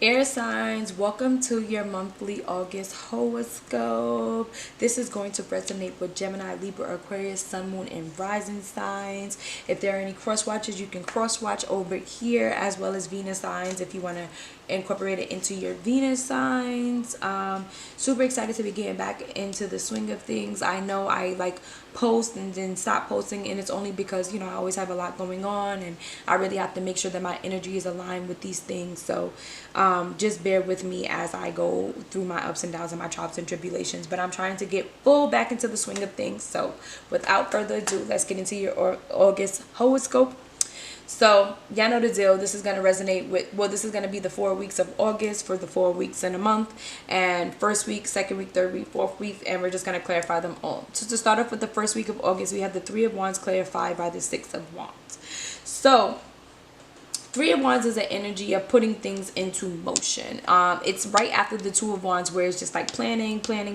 Air signs, welcome to your monthly August horoscope. This is going to resonate with Gemini, Libra, Aquarius, Sun, Moon, and Rising signs. If there are any cross watches, you can cross watch over here, as well as Venus signs if you want to incorporate it into your Venus signs. Super excited to be getting back into the swing of things. I know I like post and then stop posting, and it's only because, you know, I always have a lot going on and I really have to make sure that my energy is aligned with these things. So just bear with me as I go through my ups and downs and my trials and tribulations, but I'm trying to get full back into the swing of things. So without further ado, let's get into your August horoscope. So y'all know the deal. This is going to resonate with, well, this is going to be the 4 weeks of August for the 4 weeks in a month, and first week, second week, third week, fourth week, and we're just going to clarify them all. So to start off with the first week of August, we have the Three of Wands clarified by the Six of Wands. So Three of Wands is an energy of putting things into motion. It's right after the Two of Wands, where it's just like planning. But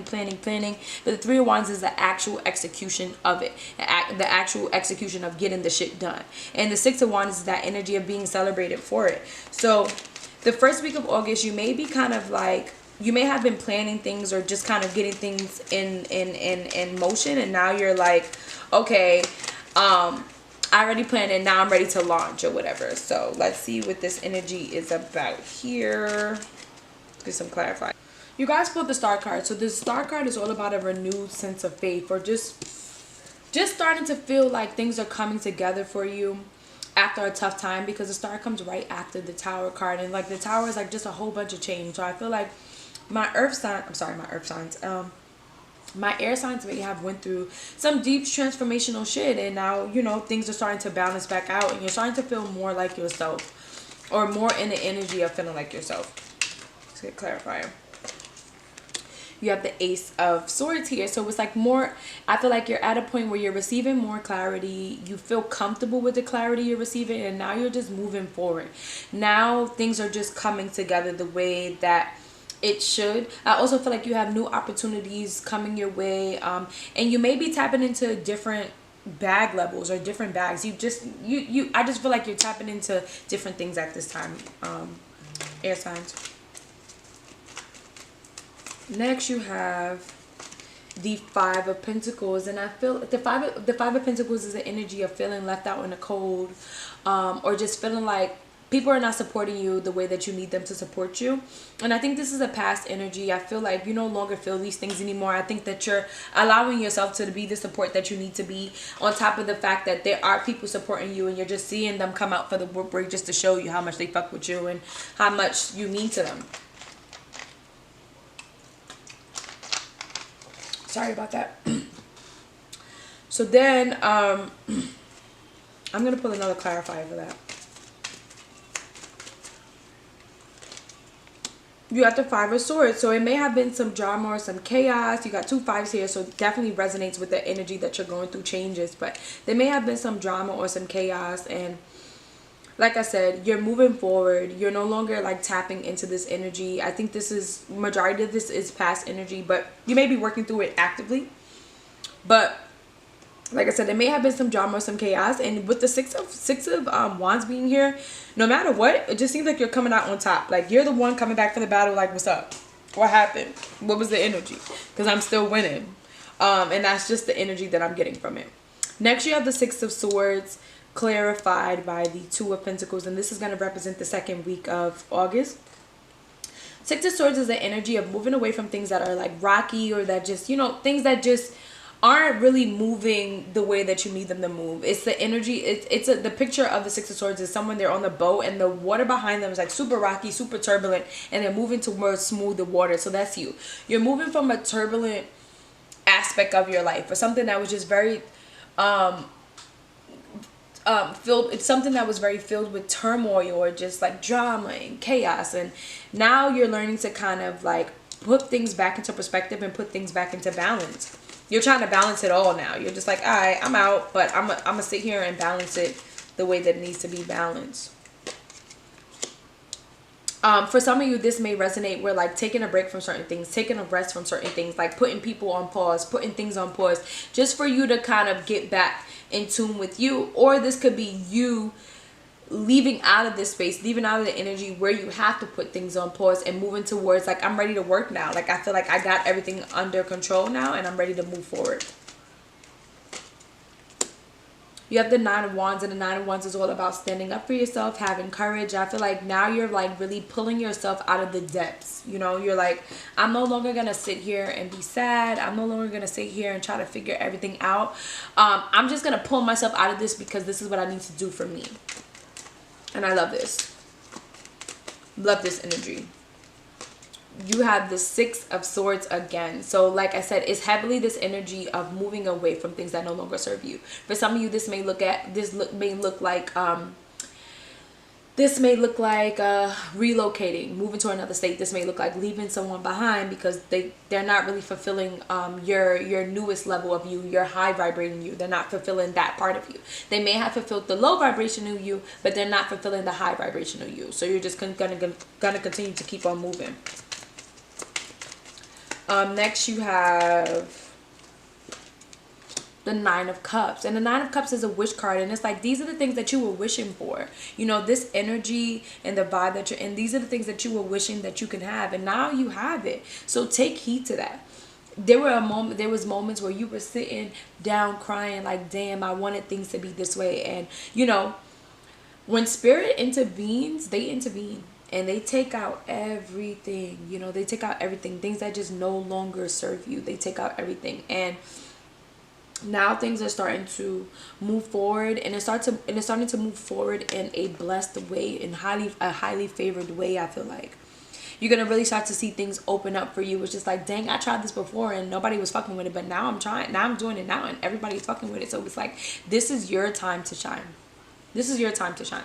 the Three of Wands is the actual execution of it, the actual execution of getting the shit done. And the Six of Wands is that energy of being celebrated for it. So the first week of August, you may be kind of like, you may have been planning things or just kind of getting things in motion, and now you're like, okay, I already planned it, now I'm ready to launch or whatever. So let's see what this energy is about here. Let's get some clarifying. You guys pulled the Star card. So this Star card is all about a renewed sense of faith, or just starting to feel like things are coming together for you after a tough time, because the Star comes right after the Tower card, and like the Tower is like just a whole bunch of change. So I feel like my air signs may have went through some deep transformational shit, and now, you know, things are starting to balance back out, and you're starting to feel more like yourself, or more in the energy of feeling like yourself. Let's get clarifier. You have the Ace of Swords here. So it's like more, I feel like you're at a point where you're receiving more clarity. You feel comfortable with the clarity you're receiving, and now you're just moving forward. Now things are just coming together the way that it should. I also feel like you have new opportunities coming your way, and you may be tapping into different bag levels or different bags. I just feel like you're tapping into different things at this time, air signs. Next you have the Five of Pentacles, and I feel the five of Pentacles is the energy of feeling left out in the cold, or just feeling like people are not supporting you the way that you need them to support you. And I think this is a past energy. I feel like you no longer feel these things anymore. I think that you're allowing yourself to be the support that you need to be, on top of the fact that there are people supporting you, and you're just seeing them come out for the work break just to show you how much they fuck with you and how much you mean to them. Sorry about that. So then I'm gonna pull another clarifier for that. You got the Five of Swords, so it may have been some drama or some chaos. You got two fives here, so it definitely resonates with the energy that you're going through changes, but there may have been some drama or some chaos. And like I said, you're moving forward. You're no longer like tapping into this energy. I think this is, majority of this is past energy, but you may be working through it actively. But like I said, there may have been some drama or some chaos, and with the six of Wands being here, no matter what, it just seems like you're coming out on top. Like you're the one coming back from the battle. Like, what's up? What happened? What was the energy? Because I'm still winning, and that's just the energy that I'm getting from it. Next, you have the Six of Swords clarified by the Two of Pentacles, and this is going to represent the second week of August. Six of Swords is the energy of moving away from things that are like rocky, or that just, you know, things that just aren't really moving the way that you need them to move. It's the energy, the picture of the Six of Swords is someone, they're on the boat and the water behind them is like super rocky, super turbulent, and they're moving towards smoother water. So that's you. You're moving from a turbulent aspect of your life, or something that was just very it's something that was very filled with turmoil, or just like drama and chaos, and now you're learning to kind of like put things back into perspective and put things back into balance. You're trying to balance it all now. You're just like, all right, I'm out, but I'm gonna sit here and balance it the way that it needs to be balanced. For some of you, this may resonate where like taking a break from certain things, taking a rest from certain things, like putting people on pause, putting things on pause, just for you to kind of get back in tune with you. Or this could be you leaving out of this space, leaving out of the energy where you have to put things on pause and moving towards like, I'm ready to work now. Like I feel like I got everything under control now and I'm ready to move forward. You have the 9 of Wands, and the 9 of Wands is all about standing up for yourself, having courage. I feel like now you're like really pulling yourself out of the depths. You know, you're like, I'm no longer going to sit here and be sad. I'm no longer going to sit here and try to figure everything out. I'm just going to pull myself out of this because this is what I need to do for me. And I love this. Love this energy. You have the 6 of Swords again. So like I said, it's heavily this energy of moving away from things that no longer serve you. For some of you, this may look like relocating, moving to another state. This may look like leaving someone behind because they're not really fulfilling your newest level of you, your high vibrating you. They're not fulfilling that part of you. They may have fulfilled the low vibrational you, but they're not fulfilling the high vibrational you. So you're just gonna continue to keep on moving. Next you have the 9 of Cups, and the 9 of Cups is a wish card, and it's like these are the things that you were wishing for. You know, this energy and the vibe that you're in, these are the things that you were wishing that you can have, and now you have it. So take heed to that. There was moments where you were sitting down crying like, damn, I wanted things to be this way. And you know, when spirit intervenes, they intervene. And they take out everything, you know, they take out everything, things that just no longer serve you. They take out everything. And now things are starting to move forward, and it's starting to move forward in a blessed way, in a highly favored way. I feel like you're gonna really start to see things open up for you. It's just like, dang, I tried this before and nobody was fucking with it, but now I'm trying, now I'm doing it now and everybody's fucking with it. So it's like, this is your time to shine. This is your time to shine.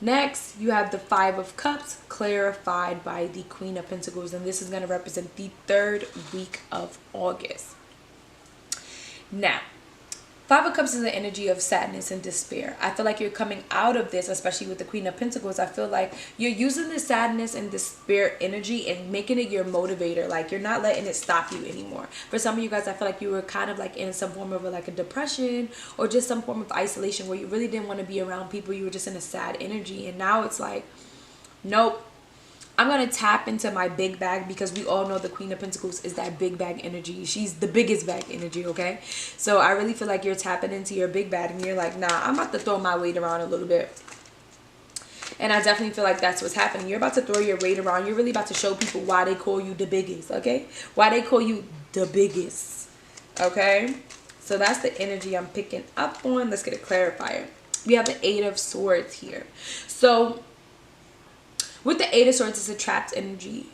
Next, you have the 5 of Cups, clarified by the Queen of Pentacles, and this is going to represent the 3rd week of August. Now, 5 of Cups is the energy of sadness and despair. I feel like you're coming out of this, especially with the Queen of Pentacles. I feel like you're using the sadness and despair energy and making it your motivator. Like, you're not letting it stop you anymore. For some of you guys, I feel like you were kind of like in some form of like a depression or just some form of isolation where you really didn't want to be around people. You were just in a sad energy. And now it's like, nope. I'm going to tap into my big bag, because we all know the Queen of Pentacles is that big bag energy. She's the biggest bag energy, okay? So I really feel like you're tapping into your big bag and you're like, nah, I'm about to throw my weight around a little bit. And I definitely feel like that's what's happening. You're about to throw your weight around. You're really about to show people why they call you the biggest, okay? Why they call you the biggest, okay? So that's the energy I'm picking up on. Let's get a clarifier. We have the 8 of Swords here. So with the 8 of Swords, it's a trapped energy,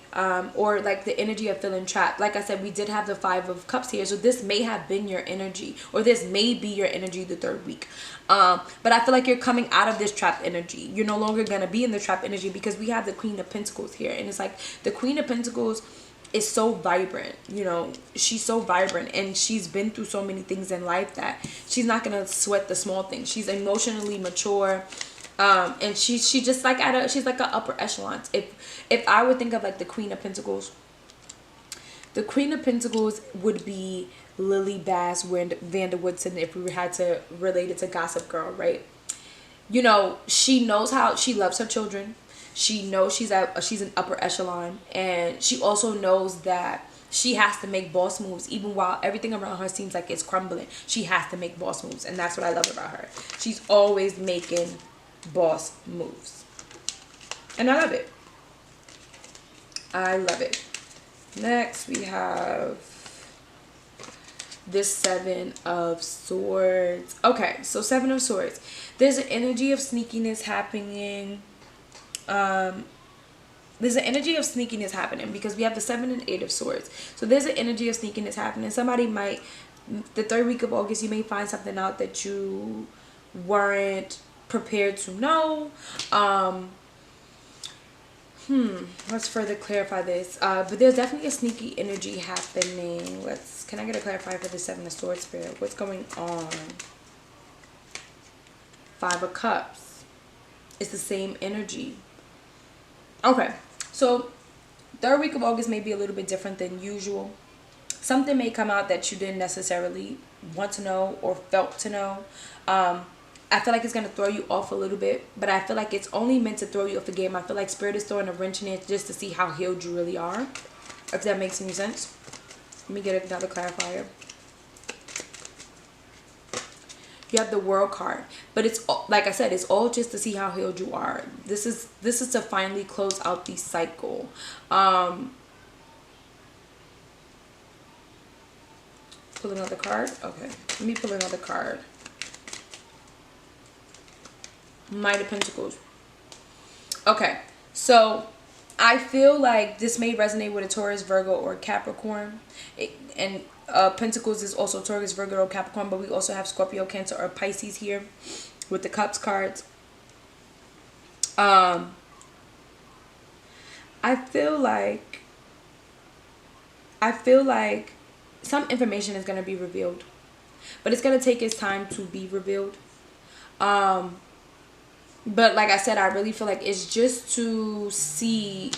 or like the energy of feeling trapped. Like I said, we did have the 5 of Cups here, so this may have been your energy, or this may be your energy the 3rd week. But I feel like you're coming out of this trapped energy. You're no longer going to be in the trapped energy, because we have the Queen of Pentacles here, and it's like the Queen of Pentacles is so vibrant. You know, she's so vibrant, and she's been through so many things in life that she's not going to sweat the small things. She's emotionally mature. And she just like she's like an upper echelon. If I would think of like the Queen of Pentacles, the Queen of Pentacles would be Lily Bass Vander Woodson, if we had to relate it to Gossip Girl, right? You know, she knows how she loves her children. She knows she's an upper echelon, and she also knows that she has to make boss moves. Even while everything around her seems like it's crumbling, she has to make boss moves, and that's what I love about her. She's always making boss moves, and I love it. I love it. Next, we have this 7 of Swords. Okay, so 7 of Swords. There's an energy of sneakiness happening. There's an energy of sneakiness happening, because we have the 7 and 8 of Swords. So there's an energy of sneakiness happening. Somebody might, the 3rd week of August, you may find something out that you weren't prepared to know. Let's further clarify this. But there's definitely a sneaky energy happening. Can I get a clarifier for the 7 of Swords, Spirit? What's going on? 5 of Cups. It's the same energy. Okay, so third week of August may be a little bit different than usual. Something may come out that you didn't necessarily want to know or felt to know. I feel like it's going to throw you off a little bit, but I feel like it's only meant to throw you off the game. I feel like Spirit is throwing a wrench in it just to see how healed you really are, if that makes any sense. Let me get another clarifier. You have the World card, but it's, like I said, it's all just to see how healed you are. This is to finally close out the cycle. Pull another card. Okay, let me pull another card. Knight of Pentacles. Okay, so I feel like this may resonate with a Taurus, Virgo, or Capricorn. And Pentacles is also Taurus, Virgo, or Capricorn, but we also have Scorpio, Cancer, or Pisces here with the Cups cards. I feel like some information is going to be revealed, but it's going to take its time to be revealed. But like I said, I really feel like it's just to see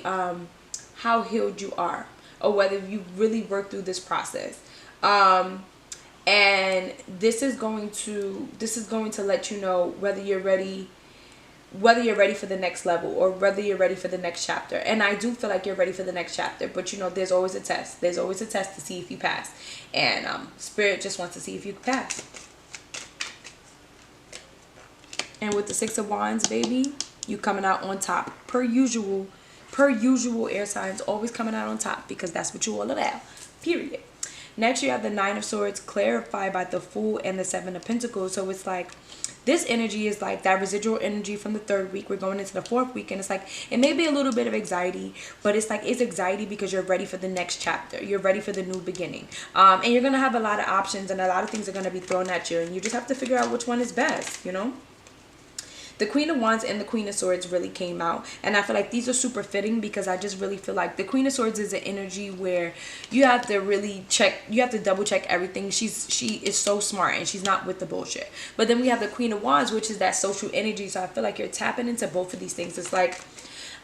how healed you are, or whether you really worked through this process. And this is going to let you know whether you're ready for the next level, or whether you're ready for the next chapter. And I do feel like you're ready for the next chapter, but you know, there's always a test. There's always a test to see if you pass. And Spirit just wants to see if you pass. And with the Six of Wands, baby, you coming out on top. Per usual, air signs always coming out on top, because that's what you all about. Period. Next, you have the Nine of Swords clarified by the Fool and the Seven of Pentacles. So it's like, this energy is like that residual energy from the third week. We're going into the fourth week, and it's like, it may be a little bit of anxiety, but it's like, it's anxiety because you're ready for the next chapter. You're ready for the new beginning. And you're going to have a lot of options, and a lot of things are going to be thrown at you, and you just have to figure out which one is best, you know? The Queen of Wands and the Queen of Swords really came out, and I feel like these are super fitting, because I just really feel like the Queen of Swords is an energy where you have to really check, you have to double check everything. She is so smart, and she's not with the bullshit. But then we have the Queen of Wands, which is that social energy. So I feel like you're tapping into both of these things. It's like,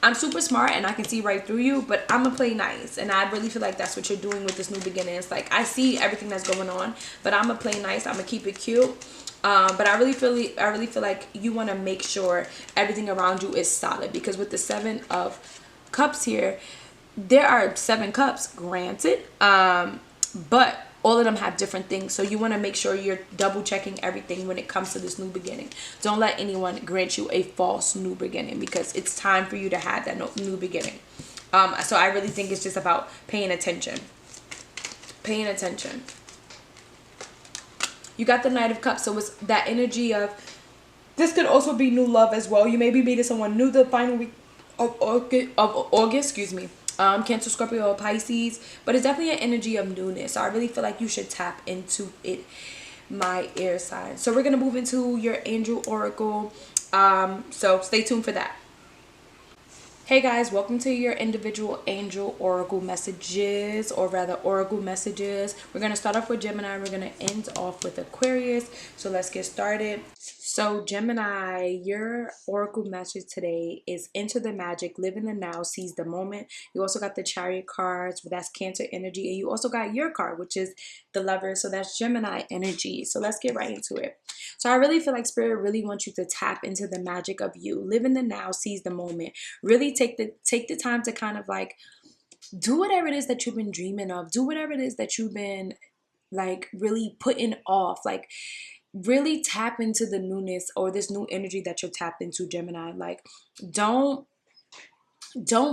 I'm super smart and I can see right through you, but I'm gonna play nice. And I really feel like that's what you're doing with this new beginning. It's like, I see everything that's going on, but I'm gonna play nice. I'm gonna keep it cute. But I really feel like you want to make sure everything around you is solid, because with the Seven of Cups here, there are 7 cups, granted, but all of them have different things. So you want to make sure you're double checking everything when it comes to this new beginning. Don't let anyone grant you a false new beginning, because it's time for you to have that new beginning. So I really think it's just about paying attention. You got the Knight of Cups, so it's that energy of, this could also be new love as well. You may be meeting someone new the final week of August, excuse me. Cancer, Scorpio, or Pisces, but it's definitely an energy of newness. So I really feel like you should tap into it, my air sign. So we're gonna move into your angel oracle. So stay tuned for that. Hey guys, welcome to your individual angel oracle messages, or rather oracle messages. We're going to start off with Gemini. We're going to end off with Aquarius. So let's get started. So Gemini, your oracle message today is enter the magic, live in the now, seize the moment. You also got the Chariot cards, that's Cancer energy. And you also got your card, which is the Lover. So that's Gemini energy. So let's get right into it. So I really feel like Spirit really wants you to tap into the magic of you. Live in the now, seize the moment. Really take the time to kind of like do whatever it is that you've been dreaming of. Do whatever it is that you've been like really putting off. Like really tap into the newness, or this new energy that you're tapped into, Gemini. Like don't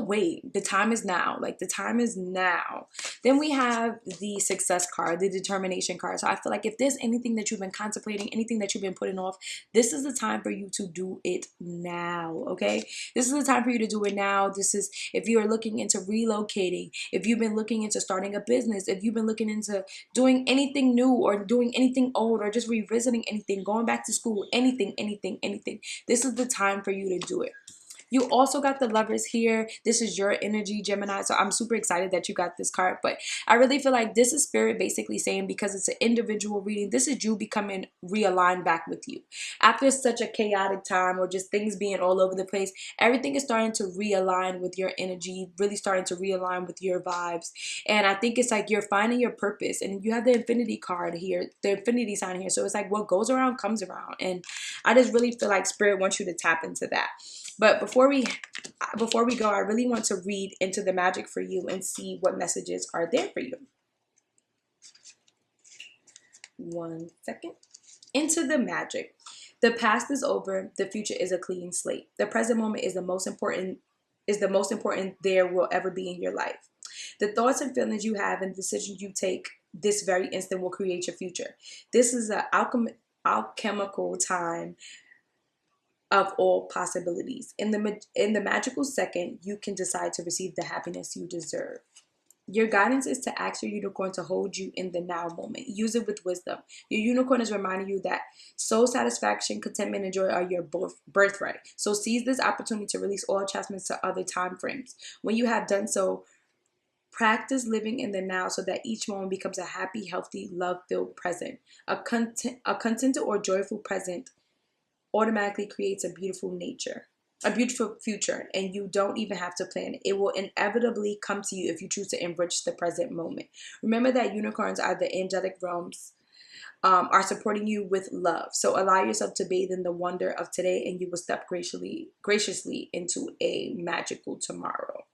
wait. The time is now. Like the time is now. Then we have the Success card, the Determination card. So I feel like if there's anything that you've been contemplating, anything that you've been putting off, this is the time for you to do it now. Okay, this is the time for you to do it now. This is if you are looking into relocating, if you've been looking into starting a business, if you've been looking into doing anything new, or doing anything old, or just revisiting anything, going back to school, anything. This is the time for you to do it. You also got the Lovers here. This is your energy, Gemini. So I'm super excited that you got this card. But I really feel like this is Spirit basically saying, because it's an individual reading, this is you becoming realigned back with you. After such a chaotic time or just things being all over the place, everything is starting to realign with your energy, really starting to realign with your vibes. And I think it's like you're finding your purpose. And you have the Infinity card here, the Infinity sign here. So it's like what goes around comes around. And I just really feel like Spirit wants you to tap into that. But before we go, I really want to read into the magic for you and see what messages are there for you. 1 second. Into the magic. The past is over. The future is a clean slate. The present moment is the most important there will ever be in your life. The thoughts and feelings you have and decisions you take this very instant will create your future. This is an alchemical time of all possibilities. In the magical second, you can decide to receive the happiness you deserve. Your guidance is to ask your unicorn to hold you in the now moment. Use it with wisdom. Your unicorn is reminding you that soul satisfaction, contentment, and joy are your birthright. So seize this opportunity to release all attachments to other time frames. When you have done so, practice living in the now so that each moment becomes a happy, healthy, love-filled present. A contented or joyful present automatically creates a beautiful future, and you don't even have to plan it. It will inevitably come to you if you choose to enrich the present moment. Remember that unicorns are the angelic realms, are supporting you with love. So allow yourself to bathe in the wonder of today, and you will step graciously into a magical tomorrow.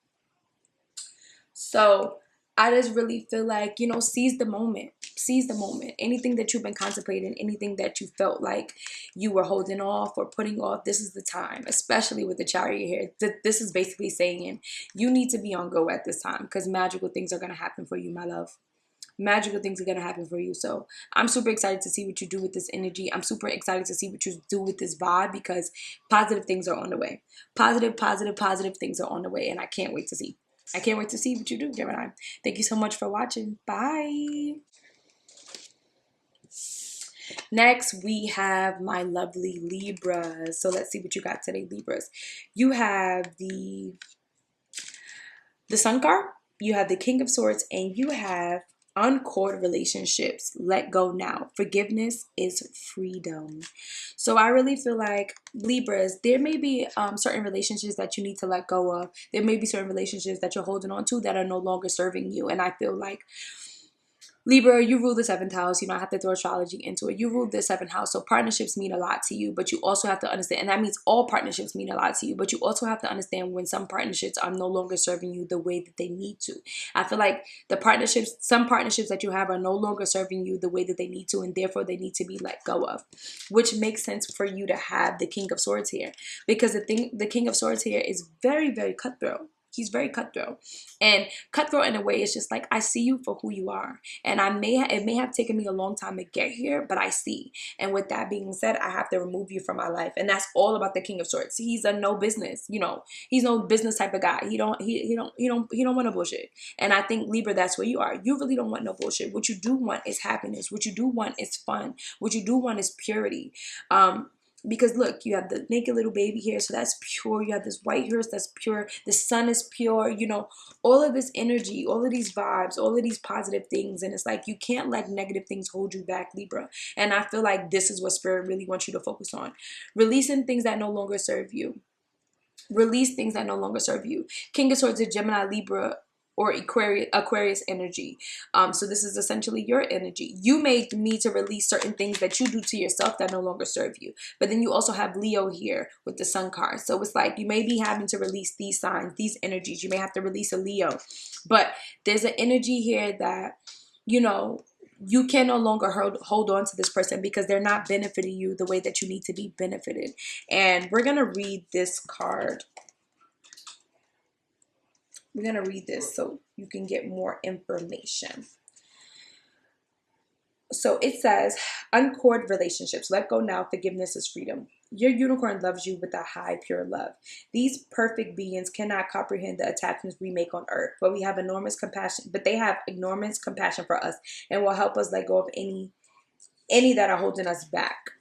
So I just really feel like, seize the moment. Seize the moment. Anything that you've been contemplating, anything that you felt like you were holding off or putting off, this is the time, especially with the Chariot here. This is basically saying you need to be on go at this time, because magical things are going to happen for you, my love. Magical things are going to happen for you. So I'm super excited to see what you do with this energy. I'm super excited to see what you do with this vibe, because positive things are on the way. Positive things are on the way, and I can't wait to see. I can't wait to see what you do, Gemini. Thank you so much for watching. Bye. Next, we have my lovely Libras. So let's see what you got today, Libras. You have the Sun card, you have the King of Swords, and you have uncord relationships. Let go now. Forgiveness is freedom. So I really feel like, Libras, there may be certain relationships that you need to let go of. There may be certain relationships that you're holding on to that are no longer serving you. And I feel like, Libra, you rule the 7th house. I have to throw astrology into it. You rule the 7th house. So partnerships mean a lot to you, but you also have to understand, and that means all partnerships mean a lot to you, but you also have to understand when some partnerships are no longer serving you the way that they need to. I feel like some partnerships that you have are no longer serving you the way that they need to, and therefore they need to be let go of, which makes sense for you to have the King of Swords here, because the King of Swords here is very, very cutthroat. He's very cutthroat, and cutthroat in a way is just like, I see you for who you are, and it may have taken me a long time to get here, but I see. And with that being said, I have to remove you from my life, and that's all about the King of Swords. He's a no business, he's no business type of guy. He don't want no bullshit. And I think, Libra, that's where you are. You really don't want no bullshit. What you do want is happiness. What you do want is fun. What you do want is purity. Because look, you have the naked little baby here, so that's pure. You have this white horse, that's pure. The sun is pure. All of this energy, all of these vibes, all of these positive things. And it's like, you can't let negative things hold you back, Libra. And I feel like this is what Spirit really wants you to focus on. Releasing things that no longer serve you. Release things that no longer serve you. King of Swords is Gemini, Libra, or Aquarius energy. So this is essentially your energy. You may need to release certain things that you do to yourself that no longer serve you. But then you also have Leo here with the Sun card. So it's like you may be having to release these signs, these energies. You may have to release a Leo. But there's an energy here that, you can no longer hold on to this person because they're not benefiting you the way that you need to be benefited. And we're going to read this card. We're going to read this so you can get more information. So it says, uncord relationships. Let go now. Forgiveness is freedom. Your unicorn loves you with a high, pure love. These perfect beings cannot comprehend the attachments we make on earth, but they have enormous compassion for us and will help us let go of any that are holding us back.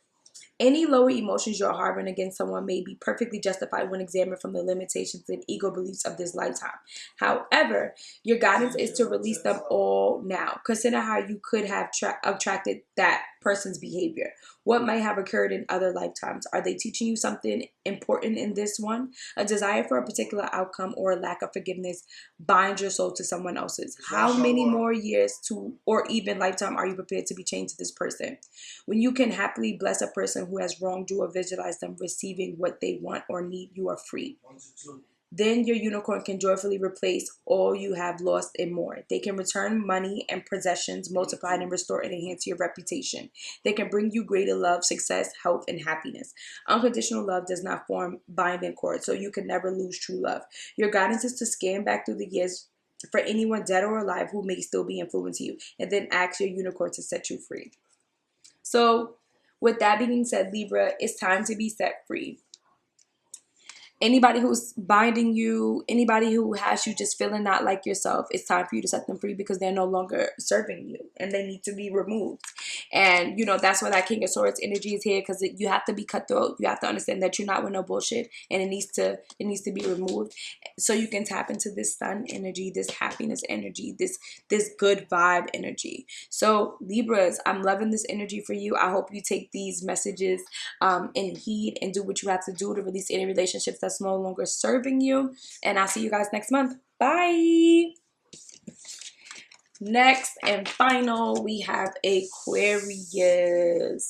Any lower emotions you're harboring against someone may be perfectly justified when examined from the limitations and ego beliefs of this lifetime. However, your guidance is to release them all now. Consider how you could have attracted that person's behavior. What might have occurred in other lifetimes? Are they teaching you something important in this one? A desire for a particular outcome or a lack of forgiveness binds your soul to someone else's. How many more years to or even lifetime are you prepared to be chained to this person? When you can happily bless a person who has wronged you or visualize them receiving what they want or need, you are free. Then your unicorn can joyfully replace all you have lost and more. They can return money and possessions multiplied and restore and enhance your reputation. They can bring you greater love, success, health, and happiness. Unconditional love does not form binding cords, so you can never lose true love. Your guidance is to scan back through the years for anyone dead or alive who may still be influencing you, and then ask your unicorn to set you free. So, with that being said, Libra, it's time to be set free. Anybody who's binding you, anybody who has you just feeling not like yourself, it's time for you to set them free because they're no longer serving you and they need to be removed. And, you know, that's why that King of Swords energy is here, because you have to be cutthroat. You have to understand that you're not with no bullshit, and it needs to be removed so you can tap into this sun energy, this happiness energy, this good vibe energy. So Libras, I'm loving this energy for you. I hope you take these messages in heed and do what you have to do to release any relationships that's no longer serving you. And I'll see you guys next month. Bye. Next and final, we have Aquarius.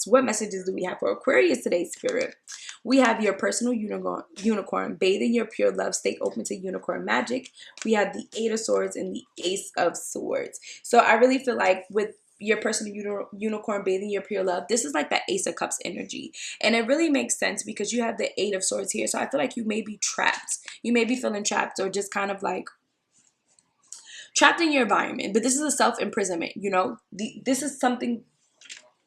What messages do we have for Aquarius today, Spirit? We have your personal unicorn. Bathe in your pure love. Stay open to unicorn magic. We have the Eight of Swords and the Ace of Swords. So I really feel like with your personal unicorn bathing your pure love, this is like that Ace of Cups energy, and it really makes sense because you have the Eight of Swords here. So I feel like you may be trapped, you may be feeling trapped, or just kind of like trapped in your environment. But this is a self-imprisonment, you know. This is something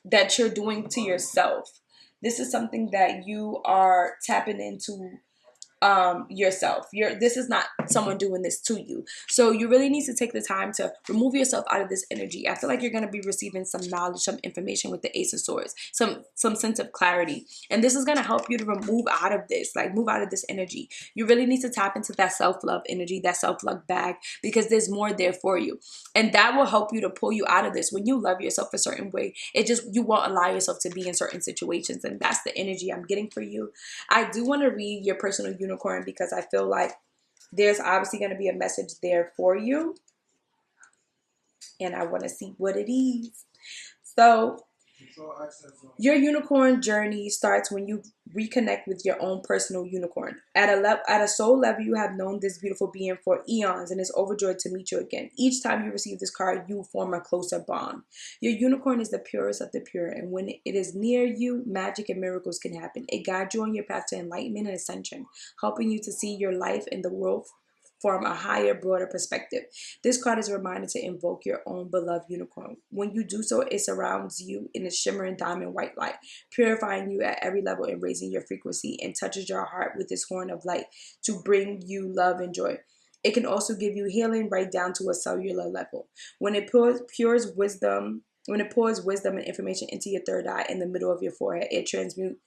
that you're doing to yourself. This is something that you are tapping into yourself. This is not someone doing this to you. So you really need to take the time to remove yourself out of this energy. I feel like you're going to be receiving some knowledge, some information with the Ace of Swords, some sense of clarity. And this is going to help you to move out of this, like move out of this energy. You really need to tap into that self-love energy, that self-love bag, because there's more there for you. And that will help you to pull you out of this. When you love yourself a certain way, you won't allow yourself to be in certain situations. And that's the energy I'm getting for you. I do want to read your personal unicorn because I feel like there's obviously going to be a message there for you, and I want to see what it is. So your unicorn journey starts when you reconnect with your own personal unicorn. At a soul level, you have known this beautiful being for eons and is overjoyed to meet you again. Each time you receive this card, you form a closer bond. Your unicorn is the purest of the pure, and when it is near you, magic and miracles can happen. It guides you on your path to enlightenment and ascension, helping you to see your life and the world from a higher, broader perspective. This card is a reminder to invoke your own beloved unicorn. When you do so, it surrounds you in a shimmering diamond white light, purifying you at every level and raising your frequency, and touches your heart with its horn of light to bring you love and joy. It can also give you healing right down to a cellular level. When it pours wisdom and information into your third eye in the middle of your forehead, it transmutes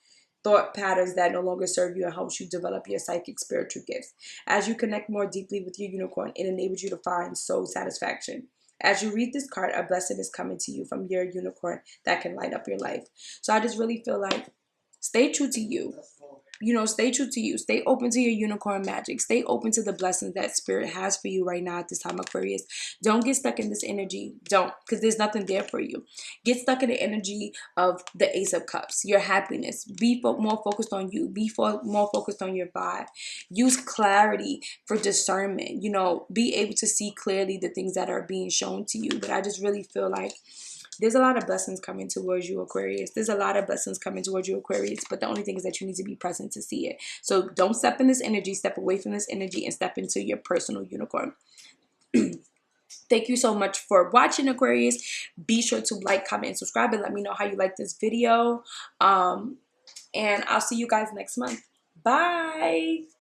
thought patterns that no longer serve you and helps you develop your psychic spiritual gifts. As you connect more deeply with your unicorn, it enables you to find soul satisfaction. As you read this card, a blessing is coming to you from your unicorn that can light up your life. So I just really feel like stay true to you. You know, stay true to you. Stay open to your unicorn magic. Stay open to the blessings that Spirit has for you right now at this time, Aquarius. Don't get stuck in this energy. Don't, because there's nothing there for you. Get stuck in the energy of the Ace of Cups, your happiness. Be more focused on you. Be more focused on your vibe. Use clarity for discernment. You know, be able to see clearly the things that are being shown to you. But I just really feel like there's a lot of blessings coming towards you, Aquarius. There's a lot of blessings coming towards you, Aquarius. But the only thing is that you need to be present to see it. So don't step in this energy. Step away from this energy and step into your personal unicorn. Thank you so much for watching, Aquarius. Be sure to like, comment, and subscribe, and let me know how you like this video. And I'll see you guys next month. Bye.